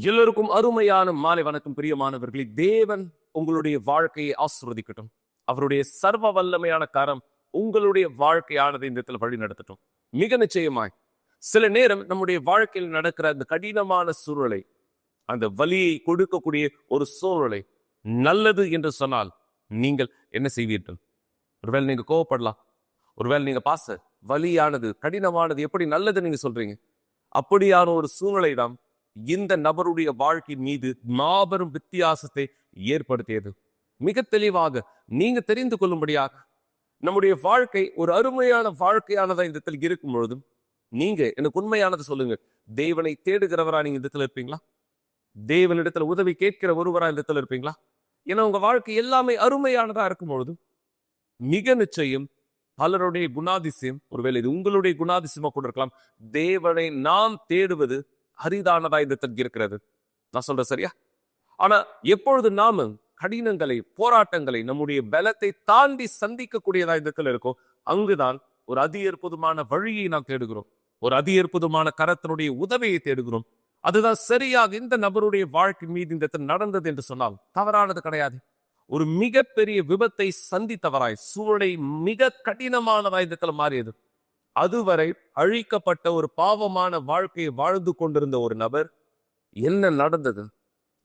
எல்லோருக்கும் அருமையான மாலை வணக்கம். பிரியமானவர்களே, தேவன் உங்களுடைய வாழ்க்கையை ஆசீர்வதிக்கட்டும். அவருடைய சர்வ வல்லமையான கரம் உங்களுடைய வாழ்க்கையானதை இந்த இடத்துல வழி நடத்தட்டும். மிக நிச்சயமாய் சில நேரம் நம்முடைய வாழ்க்கையில் நடக்கிற அந்த கடினமான சூழலை, அந்த வலியை கொடுக்கக்கூடிய ஒரு சூழலை நல்லது என்று சொன்னால் நீங்கள் என்ன செய்வீர்கள்? ஒருவேளை நீங்க கோவப்படலாம், ஒருவேளை நீங்க வலியானது கடினமானது எப்படி நல்லது நீங்க சொல்றீங்க. அப்படியான ஒரு சூழ்நிலை தான் இந்த நபருடைய வாழ்க்கை மீது மாபெரும் வித்தியாசத்தை ஏற்படுத்தியது. மிக தெளிவாக நீங்க தெரிந்து கொள்ளும்படியாக நம்முடைய வாழ்க்கை ஒரு அருமையான வாழ்க்கையானதா இந்த இடத்துல இருக்கும் பொழுதும், நீங்க எனக்கு உண்மையானதை சொல்லுங்க, தேவனை தேடுகிறவரா நீங்க இந்த இடத்துல இருப்பீங்களா? தேவனிடத்துல உதவி கேட்கிற ஒருவரா இந்த இடத்துல இருப்பீங்களா? ஏன்னா உங்க வாழ்க்கை எல்லாமே அருமையானதா இருக்கும் பொழுதும் மிக நிச்சயம் பலருடைய குணாதிசயம், ஒருவேளை இது உங்களுடைய குணாதிசயமா கூட இருக்கலாம், தேவனை நாம் தேடுவது அரிதானதா இந்த இருக்கிறது. நான் சொல்றேன் சரியா? ஆனா எப்பொழுது நாம கடினங்களை, போராட்டங்களை நம்முடைய பலத்தை தாண்டி சந்திக்கக்கூடியதா இந்த இருக்கும், அங்குதான் ஒரு அதி அற்புதமான வழியை நாம் தேடுகிறோம், ஒரு அதி அற்புதமான கரத்தினுடைய உதவியை தேடுகிறோம். அதுதான் சரியாக இந்த நபருடைய வாழ்க்கை மீது இந்த நடந்தது என்று சொன்னால் தவறானது கிடையாது. ஒரு மிகப்பெரிய விபத்தை சந்தித்தவராய் சூழலை மிக கடினமானதாய் இந்த மாறியது. அதுவரை அழிக்கப்பட்ட ஒரு பாவமான வாழ்க்கையை வாழ்ந்து கொண்டிருந்த ஒரு நபர், என்ன நடந்தது,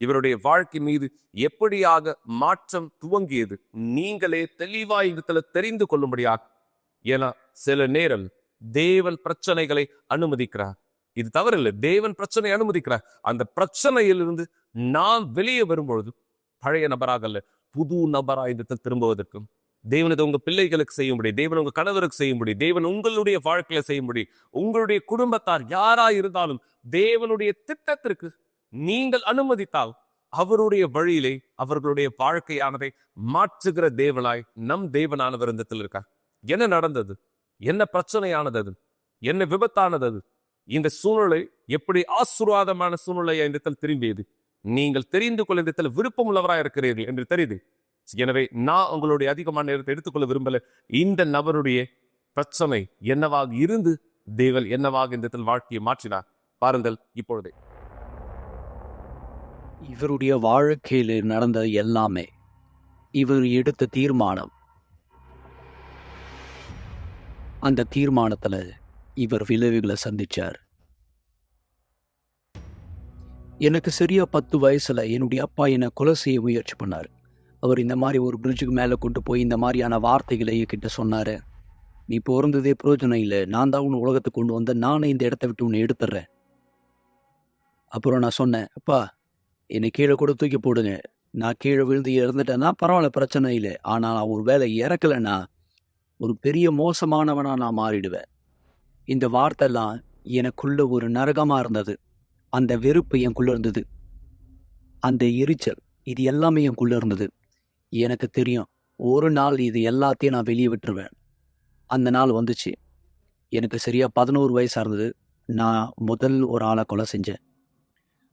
இவருடைய வாழ்க்கை மீது எப்படியாக மாற்றம் துவங்கியது, நீங்களே தெளிவாய் இடத்துல தெரிந்து கொள்ளும்படியாக. ஏன்னா சில நேரம் தேவன் பிரச்சனைகளை அனுமதிக்கிறார். இது தவறில்லை, தேவன் பிரச்சனை அனுமதிக்கிறார். அந்த பிரச்சனையிலிருந்து நாம் வெளியே வரும்பொழுது பழைய நபராக அல்ல, புது நபராக இடத்தில் திரும்புவதற்கும், தேவனது உங்க பிள்ளைகளுக்கு செய்ய முடியும், தேவன் உங்க கணவருக்கு செய்ய முடியும், தேவன் உங்களுடைய வாழ்க்கையில செய்ய முடியும், உங்களுடைய குடும்பத்தார் யாரா இருந்தாலும் தேவனுடைய திட்டத்திற்கு நீங்கள் அனுமதித்தால் அவருடைய வழியிலே அவர்களுடைய வாழ்க்கையானதை மாற்றுகிற தேவனாய் நம் தேவனானவர் இந்த இருக்கார். என்ன நடந்தது, என்ன பிரச்சனையானது, அது என்ன விபத்தானது, அது இந்த சூழ்நிலை எப்படி ஆசீர்வாதமான சூழ்நிலையை இந்த திரும்பியது, நீங்கள் தெரிந்து கொள்ள இந்த விருப்பம் உள்ளவராய் இருக்கிறீர்கள் என்று தெரியுது. எனவே நான் உங்களுடைய அதிகமான நேரத்தை எடுத்துக்கொள்ள விரும்பல. இந்த நபருடைய பிரச்சனை என்னவாக இருந்து தேவன் என்னவாக இந்த வாழ்க்கையை மாற்றினார் பாருங்கள் இப்பொழுதே. இவருடைய வாழ்க்கையில் நடந்த எல்லாமே இவர் எடுத்த தீர்மானம். அந்த தீர்மானத்துல இவர் விளைவுகளை சந்திச்சார். எனக்கு சரியா 10 வயசுல என்னுடைய அப்பா என்னை கொலை செய்ய முயற்சி பண்ணார். அவர் இந்த மாதிரி ஒரு பிரிட்ஜுக்கு மேலே கொண்டு போய் இந்த மாதிரியான வார்த்தைகளை கிட்ட சொன்னார். நீ பிறந்ததே பிரயோஜனம் இல்லை, நான் தான் உன்னை உலகத்துக்கு கொண்டு வந்தேன், நானே இந்த இடத்த விட்டு உன்னை எடுத்துடுறேன். அப்புறம் நான் சொன்னேன், அப்பா என்னை கீழே கூட தூக்கி போடுங்க, நான் கீழே விழுந்து இறந்துட்டேன்னா பரவாயில்ல, பிரச்சனை இல்லை. ஆனால் நான் ஒரு வேளை இறக்கலைன்னா ஒரு பெரிய மோசமானவனாக நான் மாறிடுவேன். இந்த வார்த்தைலாம் எனக்குள்ள ஒரு நரகமாக இருந்தது. அந்த வெறுப்பு எனக்குள்ள இருந்தது, அந்த எரிச்சல், இது எல்லாமே எனக்குள்ள இருந்தது. எனக்கு தெரியும், ஒரு நாள் இது எல்லாத்தையும் நான் வெளியே விட்டுருவேன். அந்த நாள் வந்துச்சு. எனக்கு சரியா 11 வயசாக இருந்தது. நான் முதல் ஒரு ஆளை கொலை செஞ்சேன்.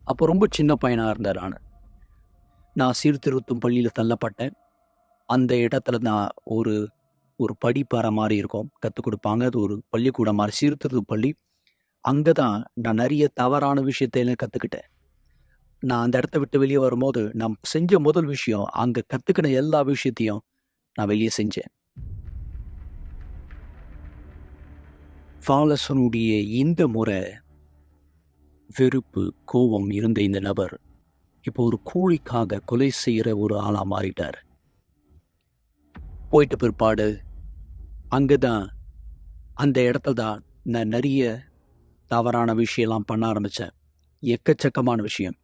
அப்போ ரொம்ப சின்ன பையனாக இருந்தேன். நான் சீர்திருத்தும் பள்ளியில் தள்ளப்பட்டேன். அந்த இடத்துல நான் ஒரு படிப்பாறை மாதிரி இருக்கும், கற்றுக் கொடுப்பாங்க. அது ஒரு பள்ளிக்கூடம் மாதிரி, சீர்திருத்தும் பள்ளி. அங்கே தான் நான் நிறைய தவறான விஷயத்தையும் கற்றுக்கிட்டேன். நான் அந்த இடத்த விட்டு வெளியே வரும்போது நான் செஞ்ச முதல் விஷயம், அங்கே கற்றுக்கின எல்லா விஷயத்தையும் நான் வெளியே செஞ்சேன். ஃபாலசனுடைய இந்த முறை வெறுப்பு, கோபம் இருந்த இந்த நபர் இப்போ ஒரு கூலிக்காக கொலை செய்கிற ஒரு ஆளாக மாறிட்டார். போயிட்ட பிற்பாடு அங்கே தான், அந்த இடத்துல தான் நான் நிறைய தவறான விஷயம்லாம் பண்ண ஆரம்பித்தேன். எக்கச்சக்கமான விஷயம்,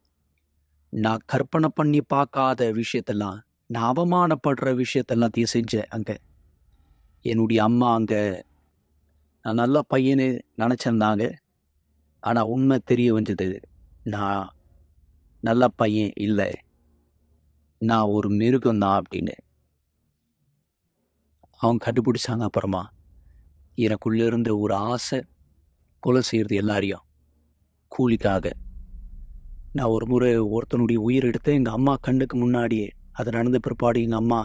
நான் கற்பனை பண்ணி பார்க்காத விஷயத்தெல்லாம், நான் அவமானப்படுற விஷயத்தெல்லாத்தையும் செஞ்சேன். அங்கே என்னுடைய அம்மா அங்கே நான் நல்ல பையனு நினச்சிருந்தாங்க. ஆனால் உண்மை தெரிய வந்தது, நான் நல்ல பையன் இல்லை, நான் ஒரு மிருகம்தான் அப்படின்னு அவங்க கண்டுபிடிச்சாங்க. அப்புறமா எனக்குள்ளே இருந்த ஒரு ஆசை, கொலை செய்கிறது எல்லாரையும் கூலிக்காக. நான் ஒரு முறை ஒருத்தனுடைய உயிர் எடுத்து எங்கள் அம்மா கண்ணுக்கு முன்னாடியே, அது நடந்த பிற்பாடு எங்கள் அம்மா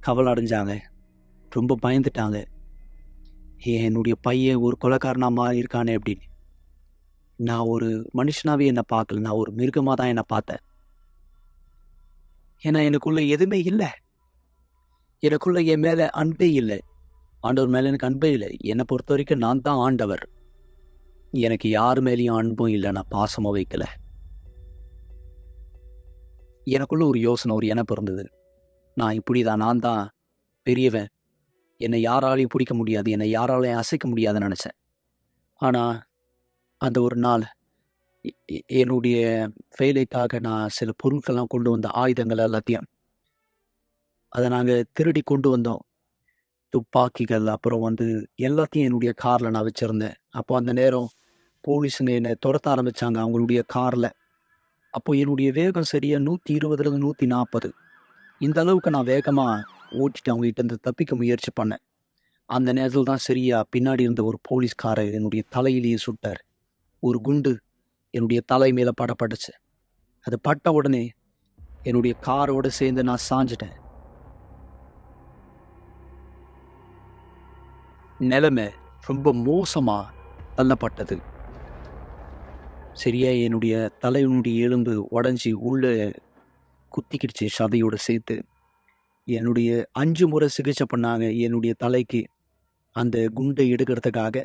கவலை அடைஞ்சாங்க, ரொம்ப பயந்துட்டாங்க. என்னுடைய பையன் ஒரு கொலைக்காரனாக மாறி இருக்கானே அப்படின்னு. நான் ஒரு மனுஷனாவே என்னை பார்க்கல, நான் ஒரு மிருகமாக தான் என்னை பார்த்தேன். ஏன்னா எனக்குள்ள எதுவுமே இல்லை. எனக்குள்ள என் மேலே அன்பே இல்லை. ஆண்டவர் மேலே எனக்கு அன்பே இல்லை. என்னை பொறுத்த வரைக்கும் நான் தான் ஆண்டவர். எனக்கு யார் மேலேயும் அன்பும் இல்லை, நான் பாசமாக வைக்கல. எனக்குள்ள ஒரு யோசனை, ஒரு எண்ணம் இருந்தது. நான் இப்படி தான், நான் தான் பெரியவன், என்னை யாராலையும் பிடிக்க முடியாது, என்னை யாராலையும் அசைக்க முடியாதுன்னு நினச்சேன். ஆனால் அந்த ஒரு நாள் என்னுடைய வேலைக்காக நான் சில பொருட்கள்லாம் கொண்டு வந்த ஆயுதங்கள் எல்லாத்தையும் அதை நாங்கள் திருடி கொண்டு வந்தோம். துப்பாக்கிகள், அப்புறம் எல்லாத்தையும் என்னுடைய காரில் நான் வச்சுருந்தேன். அப்போ அந்த நேரம் போலீஸுங்க என்னை துரத்த ஆரம்பித்தாங்க அவங்களுடைய காரில். அப்போ என்னுடைய வேகம் சரியாக 120 140. இந்த அளவுக்கு நான் வேகமாக ஓட்டிட்டு அவங்ககிட்ட இருந்து தப்பிக்க முயற்சி பண்ணேன். அந்த நேரத்தில் தான் சரியா பின்னாடி இருந்த ஒரு போலீஸ்காரர் என்னுடைய தலையிலேயே சுட்டார். ஒரு குண்டு என்னுடைய தலை மேலே படப்பட்டுச்சு. அது பட்ட உடனே என்னுடைய காரோடு சேர்ந்து நான் சாஞ்சிட்டேன். நிலைமை ரொம்ப மோசமாக தள்ளப்பட்டது. சரியா என்னுடைய தலையினுடைய எலும்பு உடஞ்சி உள்ளே குத்திக்கிடுச்சு சதையோடு சேர்த்து. என்னுடைய 5 முறை சிகிச்சை பண்ணாங்க என்னுடைய தலைக்கு அந்த குண்டை எடுக்கிறதுக்காக.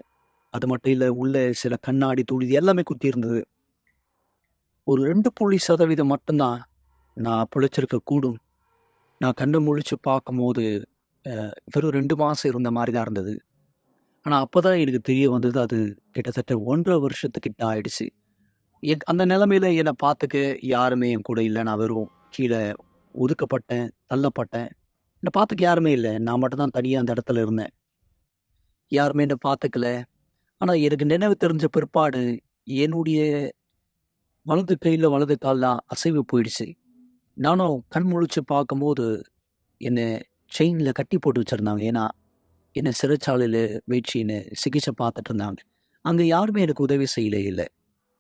அது மட்டும் இல்லை, உள்ள சில கண்ணாடி துளி எல்லாமே குத்தி இருந்தது. ஒரு 2% மட்டும்தான் நான் பிழைச்சிருக்க கூடும். நான் கண்ணை முழிச்சு பார்க்கும்போது வெறும் 2 மாதம் இருந்த மாதிரி தான் இருந்தது. ஆனால் அப்போ தான் எனக்கு தெரிய வந்தது, அது கிட்டத்தட்ட 1.5 வருஷத்துக்கிட்ட ஆயிடுச்சு. அந்த நிலைமையில என்னை பார்த்துக்க யாருமே என் கூட இல்லை. நான் வெறும் கீழே ஒதுக்கப்பட்டேன், தள்ளப்பட்டேன். என்னை பார்த்துக்க யாருமே இல்லை. நான் மட்டும்தான் தனியாக அந்த இடத்துல இருந்தேன். யாருமே என்னை பார்த்துக்கல. ஆனால் எனக்கு நினைவு தெரிஞ்ச பிற்பாடு என்னுடைய வலது கையில் வலது கால்லாம் அசைவு போயிடுச்சு. நானும் கண் முழிச்சு பார்க்கும்போது என்னை செயினில் கட்டி போட்டு வச்சுருந்தாங்க. ஏன்னா என்னை சிறைச்சாலையில் வச்சு என்னை சிகிச்சை பார்த்துட்டு இருந்தாங்க. அங்கே யாருமே எனக்கு உதவி செய்யல இல்லை.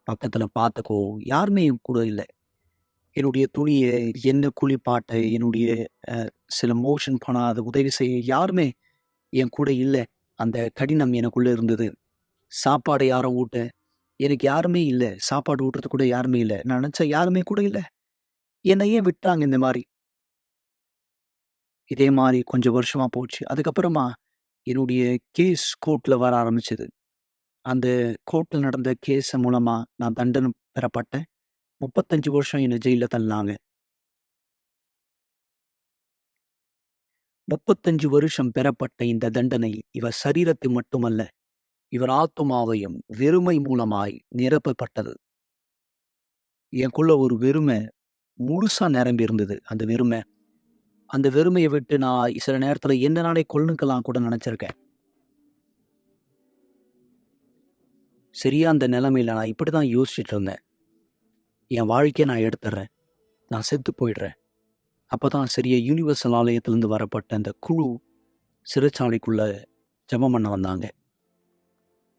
பக்கத்தில் பார்த்துக்கோ யாருமே என் கூட இல்லை. என்னுடைய துணியை, என்ன குளிப்பாட்ட, என்னுடைய சில மோஷன் பண்ணாத உதவி செய்ய யாருமே என் கூட இல்லை. அந்த கடினம் எனக்குள்ளே இருந்தது. சாப்பாடு யாரும் ஊட்ட எனக்கு யாருமே இல்லை. சாப்பாடு ஊட்டுறது கூட யாருமே இல்லை. நான் நினச்ச யாருமே கூட இல்லை. என்னை ஏன் விட்டாங்க இந்த மாதிரி? இதே மாதிரி கொஞ்சம் வருஷமாக போச்சு. அதுக்கப்புறமா என்னுடைய கேஸ் கோர்ட்டில் வர ஆரம்பிச்சது. அந்த கோர்ட்டில் நடந்த கேஸ் மூலமாக நான் தண்டனை பெறப்பட்டேன். 35 வருஷம் என்னை ஜெயிலில் தள்ளினாங்க. 35 வருஷம் பெறப்பட்ட இந்த தண்டனை இவர் சரீரத்தை மட்டுமல்ல, இவர் ஆத்துமாவையும் வெறுமை மூலமாய் நிரப்பப்பட்டது. எனக்குள்ள ஒரு வெறுமை முழுசா நிரம்பி இருந்தது. அந்த வெறுமையை விட்டு நான் சில நேரத்தில் என்ன நாளே கொல்லுக்கலாம் கூட நினைச்சிருக்கேன். சரியா அந்த நிலைமையில நான் இப்படி தான் யோசிச்சுட்டு இருந்தேன். என் வாழ்க்கையை நான் எடுத்துடுறேன், நான் செத்து போயிடுறேன். அப்போ தான் சரியா யூனிவர்சல் ஆலயத்திலேருந்து வரப்பட்ட அந்த குழு சிறைச்சாலைக்குள்ள ஜெபம் பண்ண வந்தாங்க.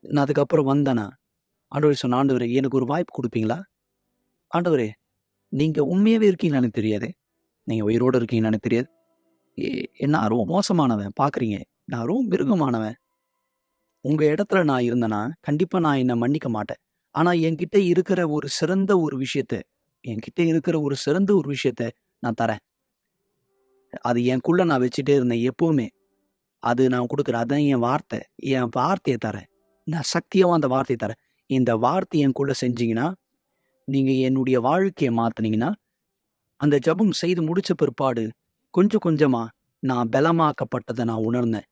நான் அதுக்கப்புறம் வந்தேனா, ஆண்டவரே சொன்ன, ஆண்டவரே எனக்கு ஒரு வாய்ப்பு கொடுப்பீங்களா? ஆண்டவரே நீங்கள் உண்மையாகவே இருக்கீங்கன்னு எனக்கு தெரியாது, நீங்கள் உயிரோடு இருக்கீங்கன்னு எனக்கு தெரியாது. நான் ரொம்ப மோசமானவன் பார்க்குறீங்க, நான் ரொம்ப மிருகமானவன். உங்கள் இடத்துல நான் இருந்தேன்னா கண்டிப்பாக நான் என்னை மன்னிக்க மாட்டேன். ஆனால் என்கிட்ட இருக்கிற ஒரு சிறந்த ஒரு விஷயத்த நான் தரேன். அது எனக்குள்ளே நான் வச்சுட்டே இருந்தேன் எப்போவுமே. அது நான் கொடுக்குறேன். அதான் என் வார்த்தையை தரேன். நான் சக்தியாகவும் அந்த வார்த்தையை தரேன். இந்த வார்த்தை எனக்குள்ளே செஞ்சீங்கன்னா, நீங்கள் என்னுடைய வாழ்க்கையை மாற்றினீங்கன்னா, அந்த ஜெபம் செய்து முடித்த பிற்பாடு கொஞ்சம் கொஞ்சமாக நான் பலமாக்கப்பட்டதை நான் உணர்ந்தேன்.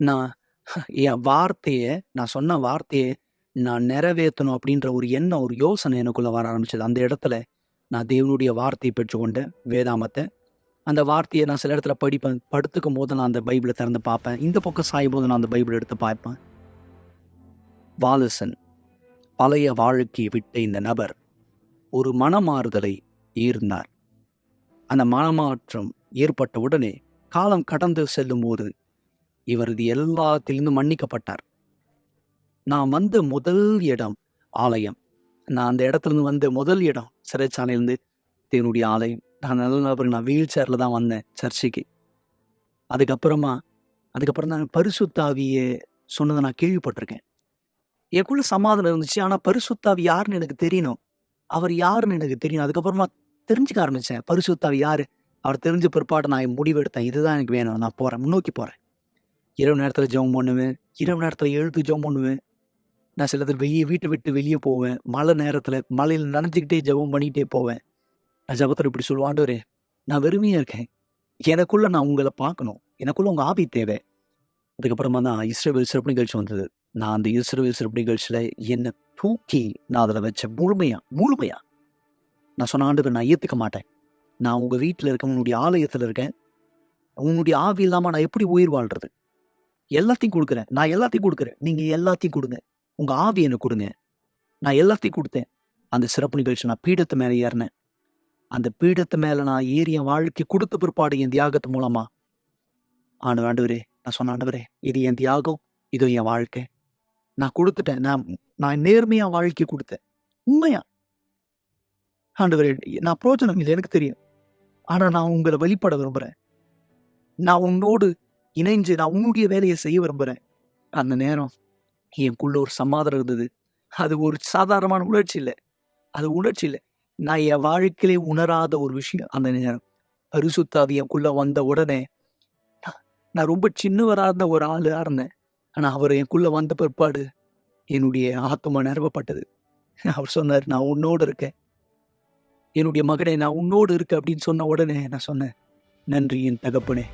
நான் சொன்ன வார்த்தையை நான் நிறைவேற்றணும் அப்படின்ற ஒரு எண்ணம், ஒரு யோசனை எனக்குள்ளே வர ஆரம்பிச்சது. அந்த இடத்துல நான் தேவனுடைய வார்த்தையை பெற்றுக்கொண்டேன், வேதாமத்தை. அந்த வார்த்தையை நான் சில இடத்துல படிப்பேன். படுத்துக்கும் போது நான் அந்த பைபிளை திறந்து பார்ப்பேன். இந்த பக்கம் சாயும் போது நான் அந்த பைபிளை எடுத்து பார்ப்பேன். வாலசன் பழைய வாழ்க்கையை விட்ட இந்த நபர் ஒரு மனமாறுதலை ஈர்ந்தார். அந்த மனமாற்றம் ஏற்பட்ட உடனே காலம் கடந்து செல்லும் போது இவர் இது எல்லாத்திலிருந்து மன்னிக்கப்பட்டார். நான் வந்த முதல் இடம் ஆலயம். நான் அந்த இடத்துலேருந்து வந்த முதல் இடம் சிறைச்சாலையிலேருந்து தேவனுடைய ஆலயம். நான் வீல் சேரில் தான் வந்தேன் சர்ச்சைக்கு. அதுக்கப்புறம் தான் பரிசுத்த ஆவியை சொன்னதை நான் கேள்விப்பட்டிருக்கேன். எனக்குள்ள சமாதானம் இருந்துச்சு. ஆனா பரிசுத்தாவி யாருன்னு எனக்கு தெரியணும். அவர் யாருன்னு எனக்கு தெரியும். அதுக்கப்புறமா தெரிஞ்சுக்க ஆரம்பிச்சேன். பரிசுத்தாவி யாரு? அவர் தெரிஞ்ச பிற்பாடு நான் என் முடிவு எடுத்தேன். இதுதான் எனக்கு வேணும். நான் போறேன். முன்னோக்கி போறேன். இரவு நேரத்துல ஜெபம் பண்ணுவேன். இரவு நேரத்துல எழுந்து ஜெபம் பண்ணுவேன். நான் சிலது வீட்ட விட்டு வெளிய போவேன். மழை நேரத்துல மழையில நனைஞ்சுக்கிட்டே ஜெபம் பண்ணிட்டே போவேன். நான் ஜெபத்துல இப்படி சொல்லுவேன், ஆண்டவரே, நான் வெறுமையா இருக்கேன். எனக்குள்ள நான் உங்கள பார்க்கணும். எனக்குள்ள உங்க ஆவி தேவை. அதுக்கப்புறமா தான் இஸ்ரவேல் சிறப்பு நிகழ்ச்சி வந்தது. நான் அந்த இஸ்ரவேல் சிறப்பு நிகழ்ச்சியில என்ன தூக்கி நான் அதுல வச்சேன். முழுமையா. நான் சொன்ன, ஆண்டவரே, நான் ஏத்துக்க மாட்டேன். நான் உங்க வீட்டுல இருக்கேன். உன்னுடைய ஆலயத்துல இருக்கேன். உன்னுடைய ஆவி இல்லாம நான் எப்படி உயிர் வாழ்றது? எல்லாத்தையும் கொடுக்குறேன். நான் எல்லாத்தையும் கொடுக்குறேன். நீங்க எல்லாத்தையும் கொடுங்க. உங்க ஆவி எனக்கு கொடுங்க. நான் எல்லாத்தையும் கொடுத்தேன். அந்த சிறப்பு நிகழ்ச்சி நான் பீடத்து மேல ஏறினேன். அந்த பீடத்து மேல நான் ஏறி என் வாழ்க்கை கொடுத்த பிற்பாடு என் தியாகத்து மூலமா ஆண்டவரே, நான் சொன்ன, ஆண்டவரே, இது என் தியாகம், இது என் வாழ்க்கை. நான் கொடுத்துட்டேன். நான் நேர்மையா வாழ்க்கை கொடுத்தேன். உண்மையா. ஆண்டவரே, நான் பிரோஜனம் இல்லை, எனக்கு தெரியும். ஆனா நான் உங்களை வெளிப்பட விரும்புறேன். நான் உன்னோடு இணைஞ்சு நான் உன்னுடைய வேலையை செய்ய விரும்புறேன். அந்த நேரம் எனக்குள்ள ஒரு சமாதானம் இருந்தது. அது ஒரு சாதாரணமான உணர்ச்சி இல்லை. அது உணர்ச்சி இல்லை. நான் என் வாழ்க்கையிலே உணராத ஒரு விஷயம். அந்த நேரம் பரிசுத்தாவி எனக்குள்ள வந்த உடனே நான் ரொம்ப சின்னவரா இருந்த ஒரு ஆளா இருந்தேன். ஆனா அவர் எனக்குள்ள வந்த பிற்பாடு என்னுடைய ஆத்மா நிரவப்பட்டது. அவர் சொன்னார், நான் உன்னோடு இருக்கேன். என்னுடைய மகனே, நான் உன்னோடு இருக்கேன் அப்படின்னு சொன்ன உடனே நான் சொன்னேன், நன்றி என் தகப்பனே.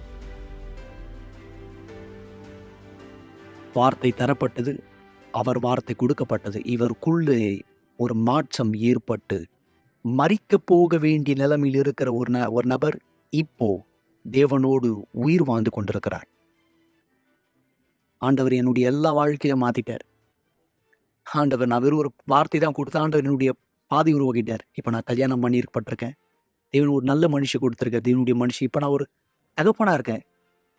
வார்த்தை தரப்பட்டது. அவர் வார்த்தை கொடுக்கப்பட்டது. இவருக்குள்ளே ஒரு மாற்றம் ஏற்பட்டு மரிக்க போக வேண்டிய நிலைமையில் இருக்கிற ஒரு நபர் இப்போ தேவனோடு உயிர் வாழ்ந்து கொண்டிருக்கிறார். ஆண்டவர் என்னுடைய எல்லா வாழ்க்கையும் மாத்திட்டார். ஆண்டவர் நான் வெறும் ஒரு வார்த்தை தான் கொடுத்த ஆண்டவர் என்னுடைய பாதி உருவாக்கிட்டார். இப்போ நான் கல்யாணம் பண்ணியிருப்பட்டிருக்கேன். தேவன் ஒரு நல்ல மனுஷன் கொடுத்துருக்கேன். தேவனுடைய மனுஷன். இப்போ நான் ஒரு தகப்பனா இருக்கேன்.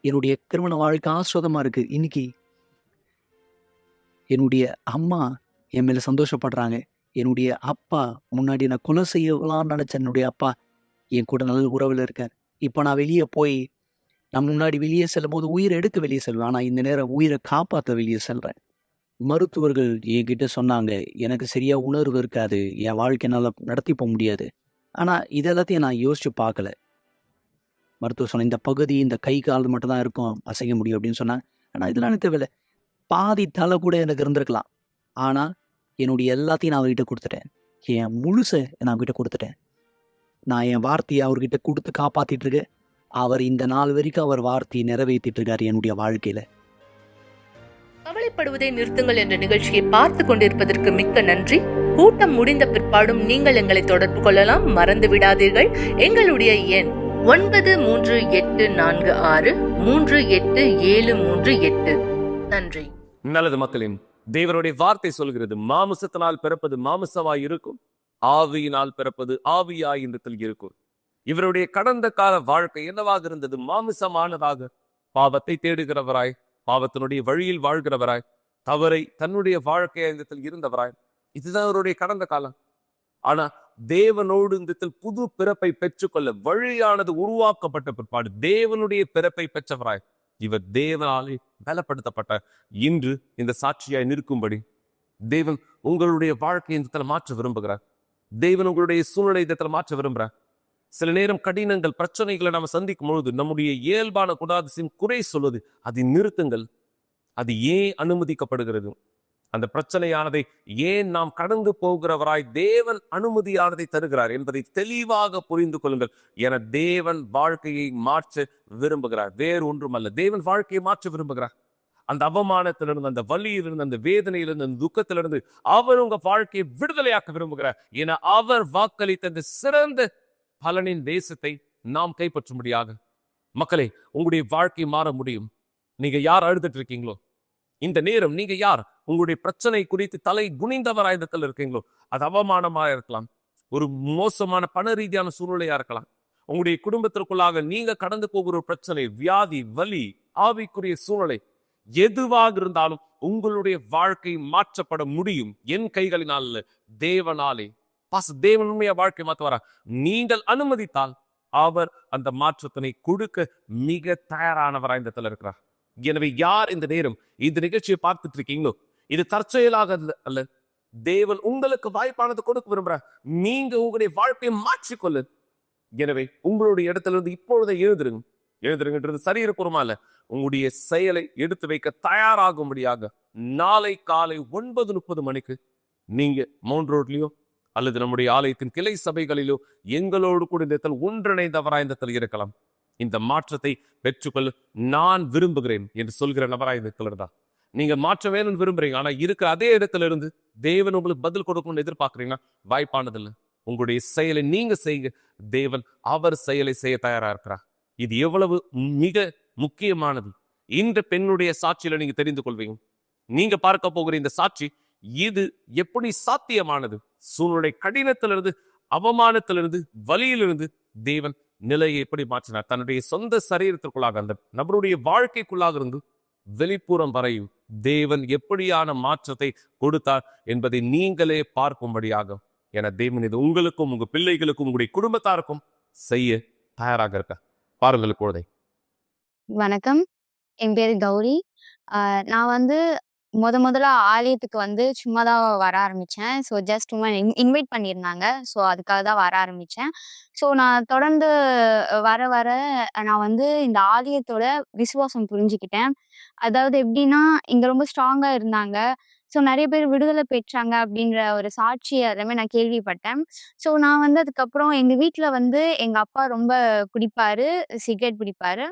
என்னுடைய திருமண வாழ்க்கை ஆஸ்வாதமா இருக்கு. இன்னைக்கு என்னுடைய அம்மா என் மேல சந்தோஷப்படுறாங்க. என்னுடைய அப்பா, முன்னாடி நான் கொலை செய்யலாம்னு நினைச்ச என்னுடைய அப்பா என் கூட நல்ல உறவில் இருக்கார். இப்போ நான் வெளியே போய் நான் முன்னாடி வெளியே செல்லும் போது உயிரை எடுக்க வெளியே செல்வேன். ஆனால் இந்த நேரம் உயிரை காப்பாற்ற வெளியே செல்றேன். மருத்துவர்கள் என்கிட்ட சொன்னாங்க, எனக்கு சரியா உணர்வு இருக்காது, என் வாழ்க்கை நல்லா நடத்தி போக முடியாது. ஆனால் இதெல்லாத்தையும் நான் யோசிச்சு பார்க்கல. மருத்துவர் சொன்ன, இந்த பகுதி, இந்த கை கால் மட்டும் தான் இருக்கும், அசைக்க முடியும் அப்படின்னு சொன்னாங்க. ஆனால் இதெல்லாம் எனக்கு தேவையில்லை. பாதி தலை கூட எனக்கு இருந்திருக்கலாம். ஆனால் என்னுடைய எல்லாத்தையும் நான் அவர்கிட்ட கொடுத்துட்டேன். என் முழுசை நான் அவர்கிட்ட கொடுத்துட்டேன். நான் என் வார்த்தையை அவர்கிட்ட கொடுத்து காப்பாத்திட்டு இருக்கேன். அவர் இந்த நாள் வரைக்கும் அவர் வார்த்தையை நிறைவேற்றிட்டு இருக்காரு என்னுடைய வாழ்க்கையில. கவலைப்படுவதை நிறுத்துங்கள் என்ற நிகழ்ச்சியை பார்த்து கொண்டிருப்பதற்கு மிக்க நன்றி. கூட்டம் முடிந்த பிற்பாடும் நீங்கள் எங்களை தொடர்பு கொள்ளலாம். மறந்து விடாதீர்கள், எங்களுடைய எண் 9346387338. நன்றி. நல்லது மக்களின், தேவனுடைய வார்த்தை சொல்கிறது, மாமிசத்தினால் பிறப்பது மாமிசமாய் இருக்கும், ஆவியினால் பிறப்பது ஆவியாய் இடத்தில் இருக்கும். இவருடைய கடந்த கால வாழ்க்கை என்னவாக இருந்தது? மாமிசமானதாக, பாவத்தை தேடுகிறவராய், பாவத்தினுடைய வழியில் வாழ்கிறவராய், தவறை தன்னுடைய வாழ்க்கையில் இருந்தவராய். இதுதான் அவருடைய கடந்த காலம். ஆனா தேவனோடு இந்த புது பிறப்பை பெற்றுக்கொள்ள வழியானது உருவாக்கப்பட்ட பிற்பாடு தேவனுடைய பிறப்பை பெற்றவராய் இவர் தேவனாலே பலப்படுத்தப்பட்ட இன்று இந்த சாட்சியாய் நிற்கும்படி தேவன் உங்களுடைய வாழ்க்கையை இந்த மாற்ற விரும்புகிறார். தேவன் உங்களுடைய சூழ்நிலை இந்த மாற்ற விரும்புகிறார். சில நேரம் கடினங்கள், பிரச்சனைகளை நாம் சந்திக்கும் பொழுது நம்முடைய இயல்பான குணாதிசயம் குறை சொல்வது, அதை நிறுத்துங்கள். அது ஏன் அனுமதிக்கப்படுகிறது? அந்த பிரச்சனையானதை ஏன் நாம் கடந்து போகிறவராய் தேவன் அனுமதியானதை தருகிறார் என்பதை தெளிவாக புரிந்து கொள்ளுங்கள். என தேவன் வாழ்க்கையை மாற்ற விரும்புகிறார், வேறு ஒன்றுமல்ல. தேவன் வாழ்க்கையை மாற்ற விரும்புகிறார். அந்த அவமானத்திலிருந்து, அந்த வலியிலிருந்து, அந்த வேதனையிலிருந்து, அந்த துக்கத்திலிருந்து அவர் உங்க வாழ்க்கையை விடுதலையாக்க விரும்புகிறார். என அவர் வாக்களித்த அந்த சிறந்த பலனின் தேசத்தை நாம் கைப்பற்றும்படியாக. மக்களே, உங்களுடைய வாழ்க்கை மாற முடியும். நீங்க யார் அழுதுட்டு இருக்கீங்களோ, இந்த நேரம் நீங்க யார் உங்களுடைய பிரச்சனை குறித்து தலை குனிந்தவராயுதத்தில் இருக்கீங்களோ, அது அவமானமா இருக்கலாம், ஒரு மோசமான பண ரீதியான சூழ்நிலையா இருக்கலாம், உங்களுடைய குடும்பத்திற்குள்ளாக நீங்க கடந்து போகிற ஒரு பிரச்சனை, வியாதி, வலி, ஆவிக்குரிய சூழ்நிலை, எதுவாக இருந்தாலும் உங்களுடைய வாழ்க்கை மாற்றப்பட முடியும். என் கைகளினால், தேவனாலே. தேவன் உண்மையா வாழ்க்கை மாற்றுவாரா? நீங்கள் அனுமதித்தால் அவர் அந்த மாற்றத்தினை கொடுக்க மிக தயாரானவராய் இந்த இருக்கிறார். எனவே யார் இந்த நேரம் இந்த நிகழ்ச்சியை பார்த்துட்டு இருக்கீங்களோ, இது தற்செயலாக அல்ல. தேவன் உங்களுக்கு வாய்ப்பானது கொடுக்க விரும்புறார். நீங்க உங்களுடைய வாழ்க்கையை மாற்றிக்கொள்ளு. எனவே உங்களுடைய இடத்துல இருந்து இப்பொழுதே எழுதுருங்க. எழுதுருங்கன்றது சரீரபூர்வமா இல்ல, உங்களுடைய செயலை எடுத்து வைக்க தயாராகும்படியாக நாளை காலை 9:30 மணிக்கு நீங்க மவுண்ட் ரோட்லயோ அல்லது நம்முடைய ஆலயத்தின் கிளை சபைகளிலோ எங்களோடு கூட இந்த இடத்தில் ஒன்றிணைந்தவராய் இந்த இடத்தில் இருக்கலாம். இந்த மாற்றத்தை பெற்றுக்கொள்ள நான் விரும்புகிறேன் என்று சொல்கிற நபராய் இந்த இடத்துல இருந்தா நீங்க மாற்ற வேணும்னு விரும்புறீங்க. ஆனா இருக்கிற அதே இடத்துல இருந்து தேவன் உங்களுக்கு பதில் கொடுக்கணும்னு எதிர்பார்க்கறீங்கன்னா வாய்ப்பானதில்லை. உங்களுடைய செயலை நீங்க செய்யுங்க. தேவன் அவர் செயலை செய்ய தயாரா இருக்கிறார். இது எவ்வளவு மிக முக்கியமானது. இந்த பெண்ணுடைய சாட்சியில நீங்க தெரிந்து கொள்வீங்க. நீங்க பார்க்க போகிற இந்த சாட்சி இது எப்படி சாத்தியமானது. சூழ்நிலை கடினத்திலிருந்து, அவமானத்திலிருந்து, வலியிலிருந்து தேவன் நிலையை எப்படி மாற்றினார். தன்னுடைய சொந்த சரீரத்திற்குள்ளாக அந்த நபருடைய வாழ்க்கைக்குள்ளாக இருந்து வெளிப்புறம் வரையும் தேவன் எப்படியான மாற்றத்தை கொடுத்தார் என்பதை நீங்களே பார்க்கும்படியாக என தேவன் இது உங்களுக்கும் உங்க பிள்ளைகளுக்கும் உங்களுடைய குடும்பத்தாருக்கும் செய்ய தயாராக இருக்க பாருங்கள் குழந்தை. வணக்கம். என் பேரு கௌரி. நான் வந்து முதல்ல ஆலயத்துக்கு வந்து சும்மா தான் வர ஆரம்பிச்சேன். ஸோ ஜஸ்ட் சும்மா இன்வைட் பண்ணியிருந்தாங்க. ஸோ அதுக்காக தான் வர ஆரம்பிச்சேன். ஸோ நான் தொடர்ந்து வர நான் வந்து இந்த ஆலயத்தோட விசுவாசம் புரிஞ்சுக்கிட்டேன். அதாவது எப்படின்னா, இங்க ரொம்ப ஸ்ட்ராங்கா இருந்தாங்க. ஸோ நெறைய பேர் விடுதலை பெற்றாங்க அப்படின்ற ஒரு சாட்சி எல்லாமே நான் கேள்விப்பட்டேன். ஸோ நான் வந்து அதுக்கப்புறம் எங்க வீட்ல வந்து எங்க அப்பா ரொம்ப குடிப்பாரு, சிகரெட் பிடிப்பாரு.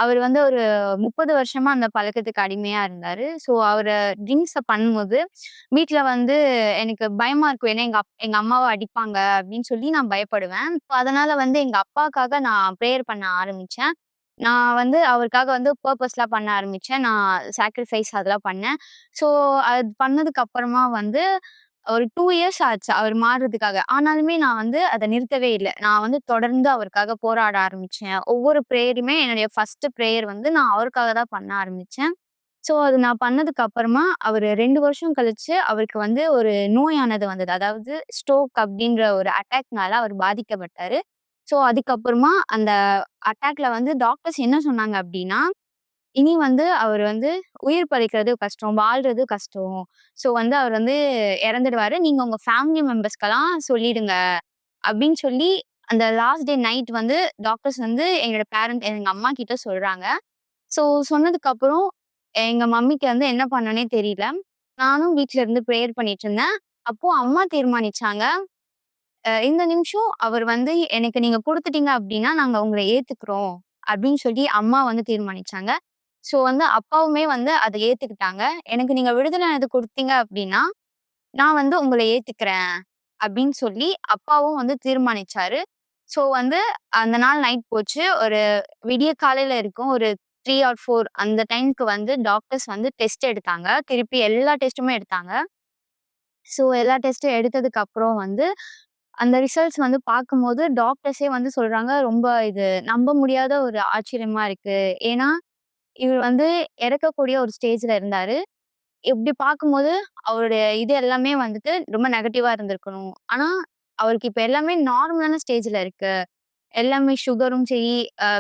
அவரு வந்து ஒரு 30 வருஷமா அந்த பழக்கத்துக்கு அடிமையா இருந்தாரு. ஸோ அவரு ட்ரிங்க்ஸ பண்ணும்போது, வீட்ல வந்து எனக்கு பயமா இருக்கும். ஏன்னா எங்க அம்மாவ அடிப்பாங்க அப்படின்னு சொல்லி நான் பயப்படுவேன். அதனால வந்து எங்க அப்பாக்காக நான் பிரேயர் பண்ண ஆரம்பிச்சேன். நான் வந்து அவருக்காக வந்து பர்ப்பஸ்லாம் பண்ண ஆரம்பிச்சேன். நான் சாக்ரிஃபைஸ் அதெல்லாம் பண்ணேன். ஸோ அது பண்ணதுக்கு அப்புறமா வந்து ஒரு 2 இயர்ஸ் ஆச்சு அவர் மாறுறதுக்காக. ஆனாலுமே நான் வந்து அத நிறுத்தவே இல்ல. நான் வந்து தொடர்ந்து அவருக்காக போராட ஆரம்பிச்சேன். ஒவ்வொரு பிரேயருமே என்னுடைய ஃபர்ஸ்ட் பிரேயர் வந்து நான் அவருக்காக தான் பண்ண ஆரம்பிச்சேன். ஸோ அது நான் பண்ணதுக்கு அப்புறமா அவரு 2 வருஷம் கழிச்சு அவருக்கு வந்து ஒரு நோயானது வந்தது. அதாவது ஸ்ட்ரோக் அப்படின்ற ஒரு அட்டாக்னால அவர் பாதிக்கப்பட்டாரு. ஸோ அதுக்கப்புறமா அந்த அட்டாக்ல வந்து டாக்டர்ஸ் என்ன சொன்னாங்க அப்படின்னா, இனி வந்து அவர் வந்து உயிர் பிழைக்கிறது கஷ்டம், வாழ்றது கஷ்டம். ஸோ வந்து அவர் வந்து இறந்துடுவாரு. நீங்க உங்க ஃபேமிலி மெம்பர்ஸ்க்கெல்லாம் சொல்லிடுங்க அப்படின்னு சொல்லி, அந்த லாஸ்ட் டே நைட் வந்து டாக்டர்ஸ் வந்து எங்க அம்மா கிட்ட சொல்றாங்க. ஸோ சொன்னதுக்கு அப்புறம் எங்க மம்மிக்கு வந்து என்ன பண்ணனே தெரியல. நானும் வீட்ல இருந்து பிரேயர் பண்ணிட்டு இருந்தேன். அப்போ அம்மா தீர்மானிச்சாங்க, இந்த நிமிஷம் அவர் வந்து எனக்கு நீங்க குடுத்துட்டீங்க அப்படின்னா, நாங்க உங்கள ஏத்துக்கிறோம் அப்படின்னு சொல்லி அம்மா வந்து தீர்மானிச்சாங்க. ஸோ வந்து அப்பாவுமே வந்து அத ஏத்துக்கிட்டாங்க. எனக்கு நீங்க விடுதலை இது குடுத்தீங்க அப்படின்னா, நான் வந்து உங்கள ஏத்துக்கிறேன் அப்படின்னு சொல்லி அப்பாவும் வந்து தீர்மானிச்சாரு. ஸோ வந்து அந்த நாள் நைட் போச்சு. ஒரு விடிய காலையில இருக்கும். ஒரு 3 ஆர் 4 அந்த டைம்க்கு வந்து டாக்டர்ஸ் வந்து டெஸ்ட் எடுத்தாங்க. திருப்பி எல்லா டெஸ்ட்டுமே எடுத்தாங்க. ஸோ எல்லா டெஸ்ட்டும் எடுத்ததுக்கு அப்புறம் வந்து அந்த ரிசல்ட்ஸ் வந்து பார்க்கும்போது டாக்டர்ஸே வந்து சொல்றாங்க, ரொம்ப இது நம்ப முடியாத ஒரு ஆச்சரியமா இருக்கு. ஏன்னா, இவர் வந்து இறக்கக்கூடிய ஒரு ஸ்டேஜ்ல இருந்தாரு. இப்படி பார்க்கும்போது அவருடைய இது எல்லாமே வந்துட்டு ரொம்ப நெகட்டிவா இருந்திருக்கணும். ஆனா, அவருக்கு இப்ப எல்லாமே நார்மலான ஸ்டேஜ்ல இருக்கு. எல்லாமே சுகரும் சரி,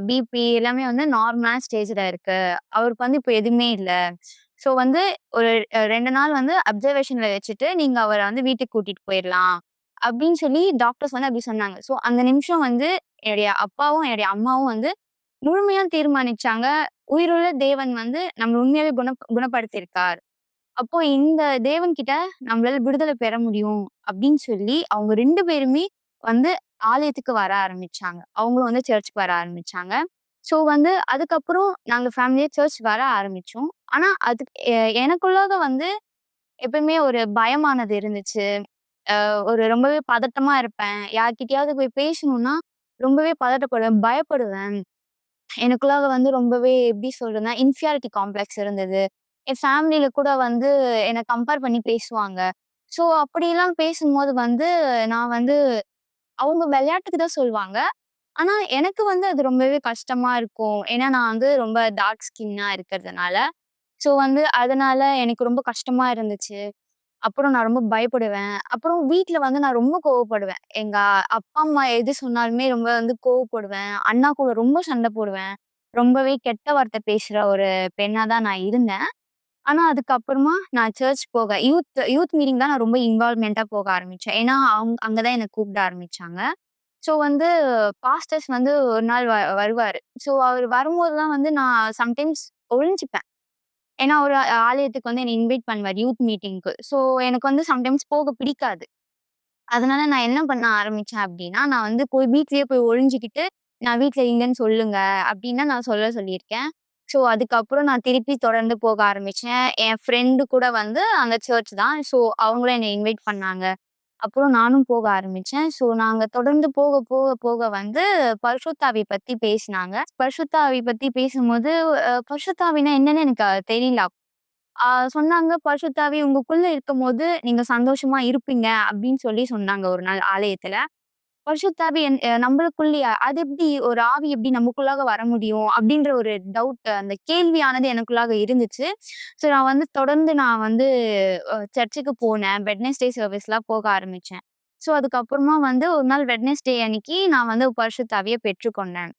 பிபி எல்லாமே வந்து நார்மலான ஸ்டேஜ்ல இருக்கு. அவருக்கு வந்து இப்ப எதுவுமே இல்ல. ஸோ வந்து ஒரு 2 நாள் வந்து அப்சர்வேஷன்ல வச்சுட்டு, நீங்க அவர வந்து வீட்டுக்கு கூட்டிட்டு போயிரலாம். அப்படின்னு சொல்லி டாக்டர்ஸ் வந்து அப்படி சொன்னாங்க. ஸோ அந்த நிமிஷம் வந்து என்னுடைய அப்பாவும், என்னுடைய அம்மாவும் வந்து முழுமையா தீர்மானிச்சாங்க. உயிருள்ள தேவன் வந்து நம்மள உண்மையாவே குணப்படுத்தியிருக்கார். அப்போ இந்த தேவன் கிட்ட நம்மளால விடுதலை பெற முடியும் அப்படின்னு சொல்லி, அவங்க 2 பேருமே வந்து ஆலயத்துக்கு வர ஆரம்பிச்சாங்க. அவங்களும் வந்து சர்ச்சுக்கு வர ஆரம்பிச்சாங்க. ஸோ வந்து அதுக்கப்புறம் நாங்க ஃபேமிலியா சர்ச் வர ஆரம்பிச்சோம். ஆனா அதுக்கு எனக்குள்ளாக வந்து எப்பவுமே ஒரு பயமானது இருந்துச்சு. ஒரு ரொம்பவே பதட்டமா இருப்பேன். யார்கிட்டயாவது போய் பேசணும்னா ரொம்பவே பதட்டப்படுவேன், பயப்படுவேன். எனக்குள்ளாக வந்து ரொம்பவே எப்படி சொல்றதுன்னா, இன்ஃபியாரிட்டி காம்ப்ளெக்ஸ் இருந்தது. என் ஃபேமிலில கூட வந்து என்ன கம்பேர் பண்ணி பேசுவாங்க. ஸோ அப்படிலாம் பேசும்போது வந்து நான் வந்து அவங்க விளையாட்டுக்கு தான் சொல்லுவாங்க. ஆனா எனக்கு வந்து அது ரொம்பவே கஷ்டமா இருக்கும். ஏன்னா நான் வந்து ரொம்ப டார்க் ஸ்கின்னா இருக்கிறதுனால. ஸோ வந்து அதனால எனக்கு ரொம்ப கஷ்டமா இருந்துச்சு. அப்புறம் நான் ரொம்ப பயப்படுவேன். அப்புறம் வீட்ல வந்து நான் ரொம்ப கோவப்படுவேன். எங்க அப்பா, அம்மா எது சொன்னாலுமே ரொம்ப வந்து கோவப்படுவேன். அண்ணா கூட ரொம்ப சண்டை போடுவேன். ரொம்பவே கெட்ட வார்த்தை பேசுற ஒரு பெண்ணா தான் நான் இருந்தேன். ஆனா அதுக்கப்புறமா நான் சர்ச் போக யூத் யூத் மீட்டிங் தான் நான் ரொம்ப இன்வால்வ்மென்ட்டா போக ஆரம்பிச்சேன். ஏன்னா, அங்க தான் என்ன கூப்பிட ஆரம்பிச்சாங்க. ஸோ வந்து பாஸ்டர்ஸ் வந்து ஒரு நாள் வருவாரு. ஸோ அவரு வரும்போதெல்லாம் வந்து நான் சம்டைம்ஸ் ஒளிஞ்சுப்பேன். ஏன்னா, ஒரு ஆலயத்துக்கு வந்து என்ன இன்வைட் பண்ணுவாரு யூத் மீட்டிங்க்கு. ஸோ எனக்கு வந்து சம்டைம்ஸ் போக பிடிக்காது. அதனால நான் என்ன பண்ண ஆரம்பிச்சேன் அப்டின்னா, நான் வந்து போய் வீட்லயே போய் ஒளிஞ்சுகிட்டு, நான் வீட்ல இல்லன்னு சொல்லுங்க அப்டின்னு தான் நான் சொல்லியிருக்கேன். ஸோ அதுக்கப்புறம் நான் திருப்பி தொடர்ந்து போக ஆரம்பிச்சேன். என் ஃப்ரெண்டு கூட வந்து அந்த சர்ச் தான். ஸோ அவங்களும் என்ன இன்வைட் பண்ணாங்க. அப்புறம் நானும் போக ஆரம்பிச்சேன். ஸோ நாங்க தொடர்ந்து போக வந்து பரிசுத்த ஆவி பத்தி பேசினாங்க. பரிசுத்த ஆவி பத்தி பேசும்போது, பரிசுத்த ஆவினா என்னன்னு எனக்கு தெரியல. சொன்னாங்க, "பரிசுத்த ஆவி உங்களுக்குள்ள இருக்கும்போது, நீங்க சந்தோஷமா இருப்பீங்க." அப்படின்னு சொன்னாங்க ஒரு நாள் ஆலயத்துல. பரிசுத்த ஆவி நம்மளுக்குள்ளயா? அது எப்படி ஒரு ஆவி எப்படி நமக்குள்ளாக வர முடியும்? அப்படின்ற ஒரு டவுட் அந்த கேள்வியானது எனக்குள்ளாக இருந்துச்சு. ஸோ நான் வந்து தொடர்ந்து சர்ச்சுக்கு போனேன். வெட்னஸ்டே சர்வீஸ்லாம் போக ஆரம்பிச்சேன். ஸோ அதுக்கப்புறமா வந்து ஒரு நாள் வெட்னஸ்டே அன்னைக்கு நான் வந்து பரிசுத்த ஆவிய பெற்றுக்கொண்டேன்.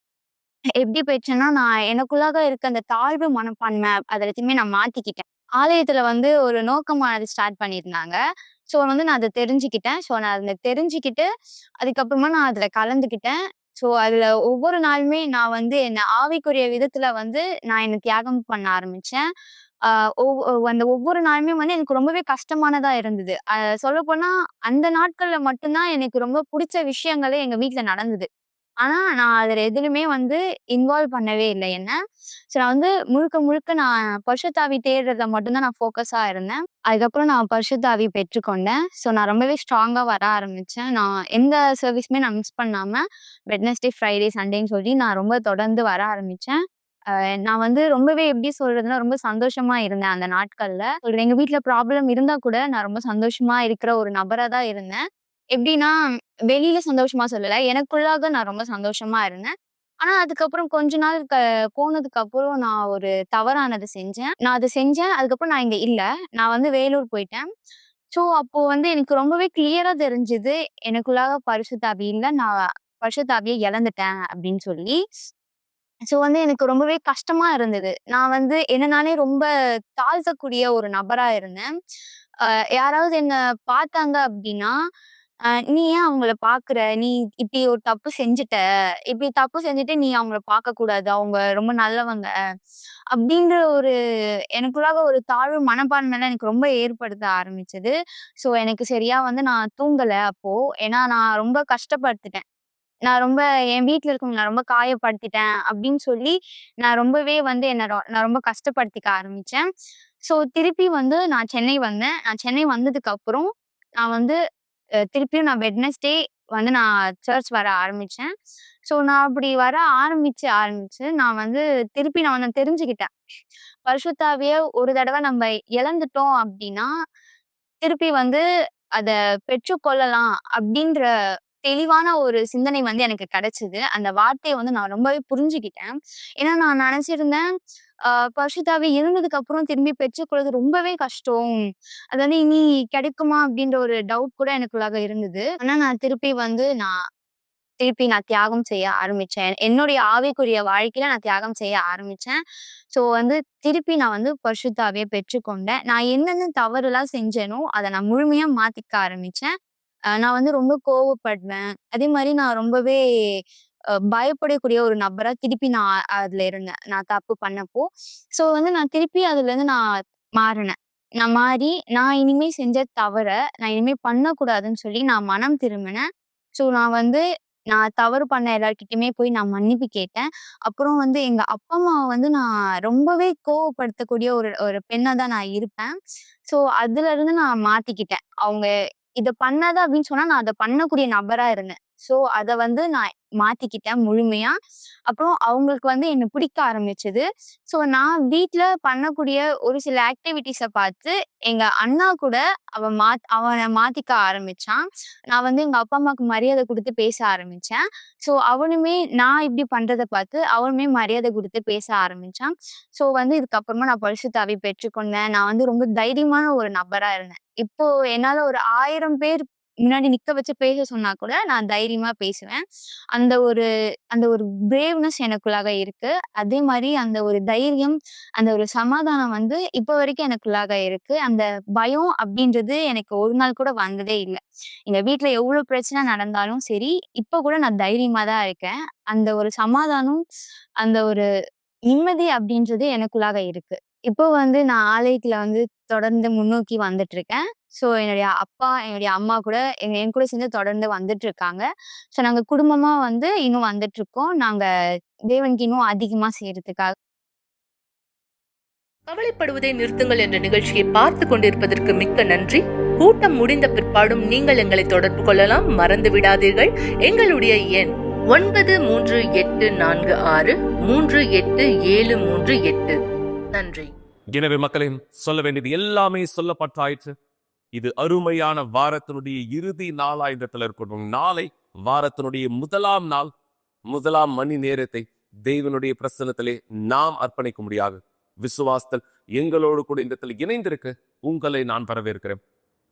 எப்படி போயிடுச்சுன்னா, நான் எனக்குள்ளாக இருக்க அந்த தாழ்வு மனப்பான்மை அத எல்லாத்தையுமே நான் மாத்திக்கிட்டேன். ஆலயத்துல வந்து ஒரு நோக்கமானது ஸ்டார்ட் பண்ணியிருந்தாங்க. ஸோ வந்து நான் அத தெரிஞ்சுக்கிட்டேன். ஸோ நான் அத தெரிஞ்சுக்கிட்டு, அதுக்கப்புறமா நான் அதுல கலந்துக்கிட்டேன். ஸோ அதுல ஒவ்வொரு நாளுமே நான் வந்து என்ன ஆவிக்குரிய விதத்துல வந்து நான் என்ன தியாகம் பண்ண ஆரம்பிச்சேன். அ ஒவ் அந்த ஒவ்வொரு நாளுமே வந்து எனக்கு ரொம்பவே கஷ்டமானதா இருந்தது. சொல்லப்போனா அந்த நாட்கள்ல மட்டும் தான் எனக்கு ரொம்ப புடிச்ச விஷயங்களே எங்க வீட்ல நடந்தது. ஆனா, நான் அதுல எதுலயுமே வந்து இன்வால்வ் பண்ணவே இல்ல என்ன. ஸோ நான் வந்து முழுக்க முழுக்க நான் பரிசுத்த ஆவி தேடுறதுல மட்டும் தான் நான் ஃபோக்கஸா இருந்தேன். அதுக்கப்புறம் நான் பரிசுத்த ஆவி பெற்றுக்கொண்டேன். ஸோ நான் ரொம்பவே ஸ்ட்ராங்கா வர ஆரம்பிச்சேன். நான் எந்த சர்வீஸுமே நான் மிஸ் பண்ணாம வெட்னஸ்டே, ஃப்ரைடே, சண்டேன்னு சொல்லி நான் ரொம்ப தொடர்ந்து வர ஆரம்பிச்சேன். நான் வந்து ரொம்பவே எப்படி சொல்றதுன்னா, ரொம்ப சந்தோஷமா இருந்தேன் அந்த நாட்கள்ல. எங்க வீட்ல ப்ராப்ளம் இருந்தா கூட நான் ரொம்ப சந்தோஷமா இருக்கிற ஒரு நபரா தான் இருந்தேன். எப்படின்னா, வெளியில சந்தோஷமா சொல்லல. எனக்குள்ளாக நான் ரொம்ப சந்தோஷமா இருந்தேன். ஆனா, அதுக்கப்புறம் கொஞ்ச நாள் போனதுக்கப்புறம் நான் ஒரு தவறானது செஞ்சேன். நான் அத செஞ்சேன். அதுக்கப்புறம் நான் இங்க இல்ல. நான் வந்து வேலூர் போயிட்டேன். ஸோ, அப்போ வந்து எனக்கு ரொம்பவே கிளியரா தெரிஞ்சது. எனக்குள்ளாக பரிசுத்த ஆவி இல்ல. நான் பரிசுத்த ஆவிய இழந்துட்டேன் அப்படின்னு சொல்லி. ஸோ வந்து எனக்கு ரொம்பவே கஷ்டமா இருந்தது. நான் வந்து என்ன நானே ரொம்ப தாழ்த்தக்கூடிய ஒரு நபரா இருந்தேன். அ யாராவது என்ன பார்த்தாங்க அப்டின்னா, "நீ ஏன் அவங்கள பார்க்குற? நீ இப்டி ஒரு தப்பு செஞ்சுட்ட. இப்டி தப்பு செஞ்சுட்டு நீ அவங்கள பார்க்கக்கூடாது. அவங்க ரொம்ப நல்லவங்க." அப்டின்ற ஒரு எனக்குள்ளாக ஒரு தாழ்வு மனப்பான்மைலாம் எனக்கு ரொம்ப ஏற்படுத்த ஆரம்பிச்சது. ஸோ எனக்கு சரியா வந்து நான் தூங்கல அப்போ. ஏன்னா நான் ரொம்ப கஷ்டப்பட்டுட்டேன். நான் ரொம்ப என் வீட்ல இருக்கவங்கள நான் ரொம்ப காயப்படுத்திட்டேன் அப்படின்னு சொல்லி, நான் ரொம்பவே வந்து என்ன நான் ரொம்ப கஷ்டப்படுத்திக்க ஆரம்பிச்சேன். ஸோ திருப்பி வந்து நான் சென்னை வந்தேன். நான் சென்னை வந்ததுக்கப்புறம், நான் வந்து திருப்பியும் நான் வெட்னஸ்டே வந்து நான் சர்ச் வர ஆரம்பிச்சேன். ஸோ நான் அப்படி வர ஆரம்பிச்சு நான் வந்து திருப்பி நான் வந்து தெரிஞ்சுக்கிட்டேன். பரிசுத்த ஆவிய ஒரு தடவ நம்ம இழந்துட்டோம் அப்படின்னா, திருப்பி வந்து அத பெற்றுக்கொள்ளலாம் அப்படின்ற தெளிவான ஒரு சிந்தனை வந்து எனக்கு கிடைச்சது. அந்த வார்த்தைய வந்து நான் ரொம்பவே புரிஞ்சுக்கிட்டேன். ஏன்னா நான் நெனச்சிருந்தேன், அ பரிசுத்த ஆவி இருந்ததுக்கு அப்புறம் திரும்பி பெற்றுக்கொள்வது ரொம்பவே கஷ்டம். அது வந்து இனி கிடைக்குமா அப்படின்ற ஒரு டவுட் கூட எனக்குள்ளாக இருந்தது. ஆனா நான் திருப்பி நான் தியாகம் செய்ய ஆரம்பிச்சேன். என்னுடைய ஆவிக்குரிய வாழ்க்கையில நான் தியாகம் செய்ய ஆரம்பிச்சேன். ஸோ வந்து திருப்பி நான் வந்து பரிசுத்த ஆவிய பெற்றுக்கொண்டேன். நான் என்னென்ன தவறுலாம் செஞ்சேனோ, அத நான் முழுமையா மாத்திக்க ஆரம்பிச்சேன். நான் வந்து ரொம்ப கோவப்படுவேன். அதே மாரி நான் ரொம்பவே பயப்படக்கூடிய ஒரு நபரா திருப்பி நான் அதுல இருந்தேன். நான் தப்பு பண்ணப்போ. ஸோ வந்து நான் திருப்பி அதுலருந்து நான் மாறுனேன். நான் மாறி, நான் இனிமே செஞ்ச தவற நான் இனிமே பண்ணக்கூடாதுன்னு சொல்லி நான் மனம் திரும்பினேன். ஸோ நான் தவறு பண்ண எல்லார்கிட்டயுமே போய் நான் மன்னிப்பு கேட்டேன். அப்புறம் வந்து எங்க அப்பா, அம்மாவ வந்து நான் ரொம்பவே கோவப்படுத்தக்கூடிய ஒரு ஒரு பெண்ணா தான் நான் இருப்பேன். ஸோ அதுலருந்து நான் மாத்திக்கிட்டேன். அவங்க இத பண்ணாத அப்படின்னு சொன்னா, நான் அத பண்ணக்கூடிய நபரா இருந்தேன். ஸோ அத வந்து நான் மாத்திக்கிட்டேன் முழுமையா. அப்புறம் அவங்களுக்கு வந்து என்ன பிடிக்க ஆரம்பிச்சது. ஸோ நான் வீட்ல பண்ணக்கூடிய ஒரு சில ஆக்டிவிட்டீஸ பார்த்து, எங்க அண்ணா கூட அவன மாத்திக்க ஆரம்பிச்சான். நான் வந்து எங்க அப்பா, அம்மாவுக்கு மரியாதை குடுத்து பேச ஆரம்பிச்சேன். ஸோ அவனுமே நான் இப்படி பண்றத பார்த்து, அவனுமே மரியாதை குடுத்து பேச ஆரம்பிச்சான். ஸோ வந்து இதுக்கப்புறமா நான் பரிசுத்த ஆவி பெற்றுக்கொண்டேன். நான் வந்து ரொம்ப தைரியமான ஒரு நபரா இருந்தேன். இப்போ என்னால ஒரு 1000 பேர் முன்னாடி நிக்க வச்சு பேச சொன்னா கூட நான் தைரியமா பேசுவேன். அந்த ஒரு அந்த ஒரு பிரேவ்னஸ் எனக்குள்ளாக இருக்கு. அதே மாரி அந்த ஒரு தைரியம், அந்த ஒரு சமாதானம் வந்து இப்ப வரைக்கும் எனக்குள்ளாக இருக்கு. அந்த பயம் அப்படின்றது எனக்கு ஒரு நாள் கூட வந்ததே இல்ல. எங்க வீட்ல எவ்ளோ பிரச்சனை நடந்தாலும் சரி, இப்ப கூட நான் தைரியமா தான் இருக்கேன். அந்த ஒரு சமாதானம், அந்த ஒரு நிம்மதி அப்படின்றது எனக்குள்ளாக இருக்கு. இப்போ வந்து நான் ஆலயத்துல வந்து தொடர்ந்து முன்னோக்கி வந்துட்டுருக்கேன். ஸோ என்னுடைய அப்பா, என்னுடைய அம்மா கூட என் கூட சேர்ந்து தொடர்ந்து வந்துட்டுருக்காங்க. ஸோ நாங்க குடும்பமா வந்து இன்னும் வந்துட்டுருக்கோம். நாங்க தேவனுக்கு இன்னும் அதிகமா செய்றதுக்காக. கவலைப்படுவதை நிறுத்துங்கள் என்ற நிகழ்ச்சியை பார்த்து கொண்டிருப்பதற்கு மிக்க நன்றி. கூட்டம் முடிந்த பிற்பாடும் நீங்கள் எங்களை தொடர்பு கொள்ளலாம். மறந்து விடாதீர்கள். எங்களுடைய எண் 9346387738. நன்றி. எனவே மக்களையும் சொல்ல வேண்டியது எல்லாமே சொல்லப்பட்டாயிற்று. இது அருமையான வாரத்தினுடைய இறுதி நாளா இந்த இடத்துல இருக்கட்டும். நாளை வாரத்தினுடைய முதலாம் நாள், முதலாம் மணி நேரத்தை தேவனுடைய பிரசன்னத்திலே நாம் அர்ப்பணிக்க முடியாது. விசுவாசத்தில் எங்களோடு கூட இந்த இடத்துல இணைந்திருக்க உங்களை நான் வரவேற்கிறேன்.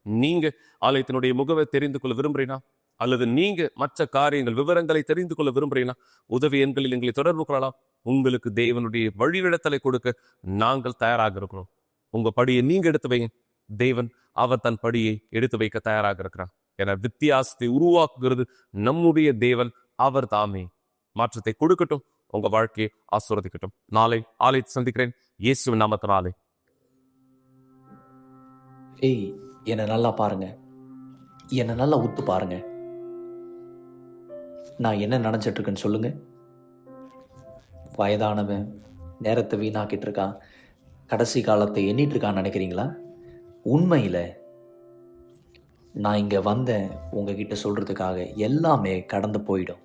நீங்க ஆலயத்தினுடைய முகவை தெரிந்து கொள்ள விரும்புறீனா, அல்லது நீங்க மற்ற காரியங்கள் விவரங்களை தெரிந்து கொள்ள விரும்புறீனா, உதவி எண்களில் எங்களை தொடர்பு கொள்ளலாம். உங்களுக்கு தேவனுடைய வழிவிடத்தலை கொடுக்க நாங்கள் தயாராக இருக்கிறோம். உங்க படியை நீங்க எடுத்து வைங்க. தேவன் அவர் தன் படியை எடுத்து வைக்க தயாராக இருக்கிறார். என வித்தியாசத்தை உருவாக்குகிறது நம்முடைய தேவன். அவர் தாமே மாற்றத்தை கொடுக்கட்டும். உங்க வாழ்க்கையை ஆசீர்வதிக்கட்டும். நாளை ஆலயத்தை சந்திக்கிறேன். இயேசுவின் நாமத்தினாலே. ஏய், என்னை நல்லா பாருங்க, என்னை நல்லா உத்து பாருங்க. நான் என்ன நினச்சிட்டு இருக்கேன்னு சொல்லுங்க. வயதானவன் நேரத்தை வீணாக்கிட்டு இருக்கான், கடைசி காலத்தை எண்ணிட்டு இருக்கான்னு நினைக்கிறீங்களா? உண்மையில் நான் இங்கே வந்தேன் உங்ககிட்ட சொல்கிறதுக்காக. எல்லாமே கடந்து போயிடும்.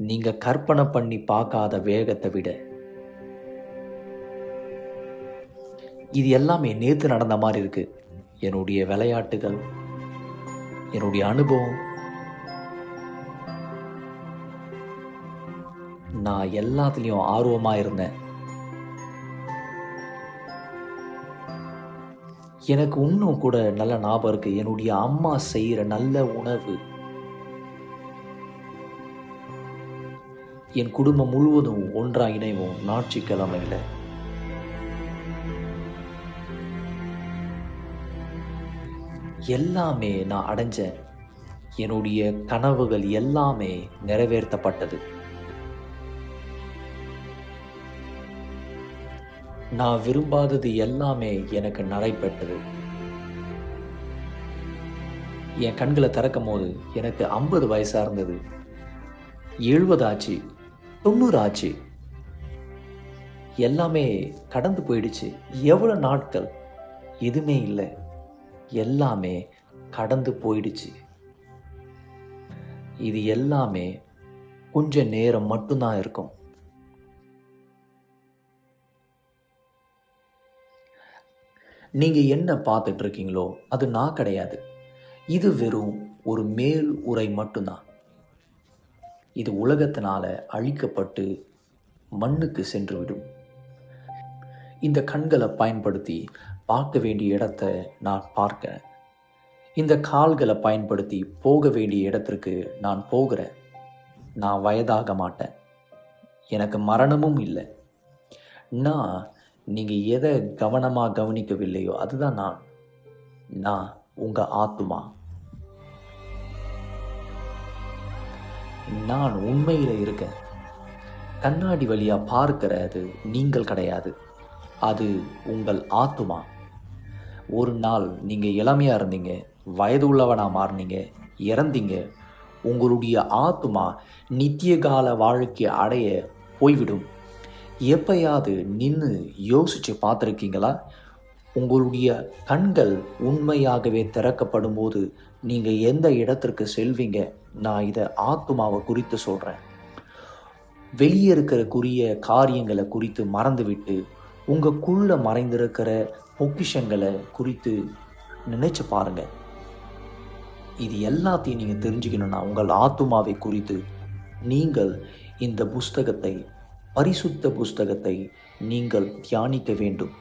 நீங்கள் கற்பனை பண்ணி பார்க்காத வேகத்தை விட இது எல்லாமே நேற்று நடந்த மாதிரி இருக்கு. என்னுடைய விளையாட்டுகள், என்னுடைய அனுபவம், நான் எல்லாத்துலேயும் ஆர்வமாக இருந்தேன். எனக்கு இன்னும் கூட நல்ல ஞாபகம் இருக்கு. என்னுடைய அம்மா செய்கிற நல்ல உணவு என் குடும்பம் முழுவதும் ஒன்றாக இணைவோம் ஞாயிற்றுக்கிழமையில. எல்லாமே நான் அடைஞ்சேன். என்னுடைய கனவுகள் எல்லாமே நிறைவேற்றப்பட்டது. நான் விரும்பாதது எல்லாமே எனக்கு நடைபெற்றது. என் கண்களை திறக்கும் போது எனக்கு 50 வயசா இருந்தது, 70 ஆச்சு, 90 ஆச்சு. எல்லாமே கடந்து போயிடுச்சு. எவ்வளோ நாட்கள்? எதுவுமே இல்லை. எல்லாமே கடந்து போயிடுச்சு. இது எல்லாமே கொஞ்ச நேரம் மட்டும்தான் இருக்கும். நீங்க என்ன பார்த்துட்டு இருக்கீங்களோ அது நான் கிடையாது. இது வெறும் ஒரு மேல் உரை மட்டும்தான். இது உலகத்தினால அழிக்கப்பட்டு மண்ணுக்கு சென்றுவிடும். இந்த கண்களை பயன்படுத்தி பார்க்க வேண்டிய இடத்த நான் பார்க்கிறேன். இந்த கால்களை பயன்படுத்தி போக வேண்டிய இடத்திற்கு நான் போகிறேன். நான் வயதாக மாட்டேன். எனக்கு மரணமும் இல்லை. நான் நீங்கள் எதை கவனமாக கவனிக்கவில்லையோ அதுதான் நான் உங்கள் ஆத்துமா. நான் உண்மையில் இருக்கேன். கண்ணாடி வழியாக பார்க்கிறது நீங்கள் கிடையாது, அது உங்கள் ஆத்துமா. ஒரு நாள் நீங்கள் இளமையாக இருந்தீங்க, வயது உள்ளவனாக மாறினீங்க, இறந்தீங்க. உங்களுடைய ஆத்துமா நித்திய கால வாழ்க்கை அடைய போய்விடும். எப்பயாவது நின்று யோசித்து பார்த்துருக்கீங்களா? உங்களுடைய கண்கள் உண்மையாகவே திறக்கப்படும் போது நீங்கள் எந்த இடத்திற்கு செல்வீங்க? நான் இதை ஆத்துமாவை குறித்து சொல்கிறேன். வெளியே இருக்கிற காரியங்களை குறித்து மறந்துவிட்டு உங்களுக்குள்ள மறைந்திருக்கிற பொக்கிஷங்களை குறித்து நினைச்சு பாருங்க. இது எல்லாத்தையும் நீங்கள் தெரிஞ்சுக்கணும்னா உங்கள் ஆத்துமாவை குறித்து நீங்கள் இந்த புஸ்தகத்தை, பரிசுத்த புஸ்தகத்தை நீங்கள் தியானிக்க வேண்டும்.